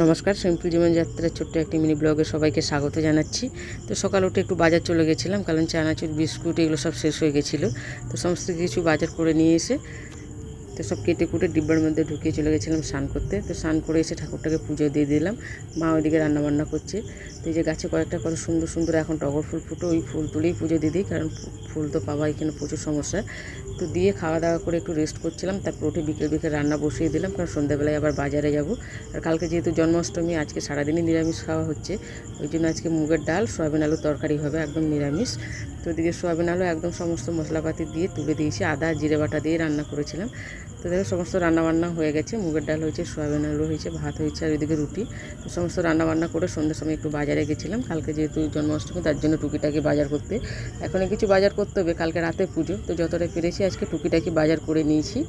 নমস্কার, সিম্পল জীবনযাত্রার ছোট্ট একটি মিনি ব্লগে সবাইকে স্বাগত জানাচ্ছি। তো সকাল উঠে একটু বাজার চলে গেছিলাম, কারণ চানাচুর বিস্কুট এগুলো সব শেষ হয়ে গেছিলো। তো সমস্ত কিছু বাজার করে নিয়ে এসে তো সব কেটে কুটে ডিব্বার মধ্যে ঢুকিয়ে চলে গেছিলাম স্নান করতে। তো স্নান করে এসে ঠাকুরটাকে পুজো দিয়ে দিলাম। মা ওইদিকে রান্নাবান্না করছে। তো এই যে গাছে কয়েকটা কত সুন্দর সুন্দর এখন টগর ফুল ফুটো, ওই ফুল তুলেই পুজো দিয়ে দিই, কারণ ফুল তো পাওয়া এখানে প্রচুর সমস্যা। তো দিয়ে খাওয়া দাওয়া করে একটু রেস্ট করছিলাম। তারপর উঠে বিকেল রান্না বসিয়ে দিলাম, কারণ সন্ধ্যাবেলায় আবার বাজারে যাব। আর কালকে যেহেতু জন্মাষ্টমী, আজকে সারাদিনই নিরামিষ খাওয়া হচ্ছে, ওই জন্য আজকে মুগের ডাল সয়াবিন আলুর তরকারি হবে, একদম নিরামিষ। তো ওদিকে সয়াবিন আলু একদম সমস্ত মশলাপাতি দিয়ে তুলে দিয়েছি, আদা জিরে বাটা দিয়ে রান্না করেছিলাম। তো দেখো সমস্ত রান্নাবান্না হয়ে গেছে, মুগের ডাল হয়েছে, সয়াবিন আলু হয়েছে, ভাত হয়েছে, আর ওইদিকে রুটি। তো সমস্ত রান্নাবান্না করে সন্ধ্যার সময় একটু বাজারে গেছিলাম, কালকে যেহেতু জন্মাষ্টমী তার জন্য টুকিটাকি বাজার করতে। এখনও কিছু বাজার করতে হবে, কালকে রাতে পুজো, তো যতটা পেরেছি আজকে টুকিটাকি বাজার করে নিয়েছি।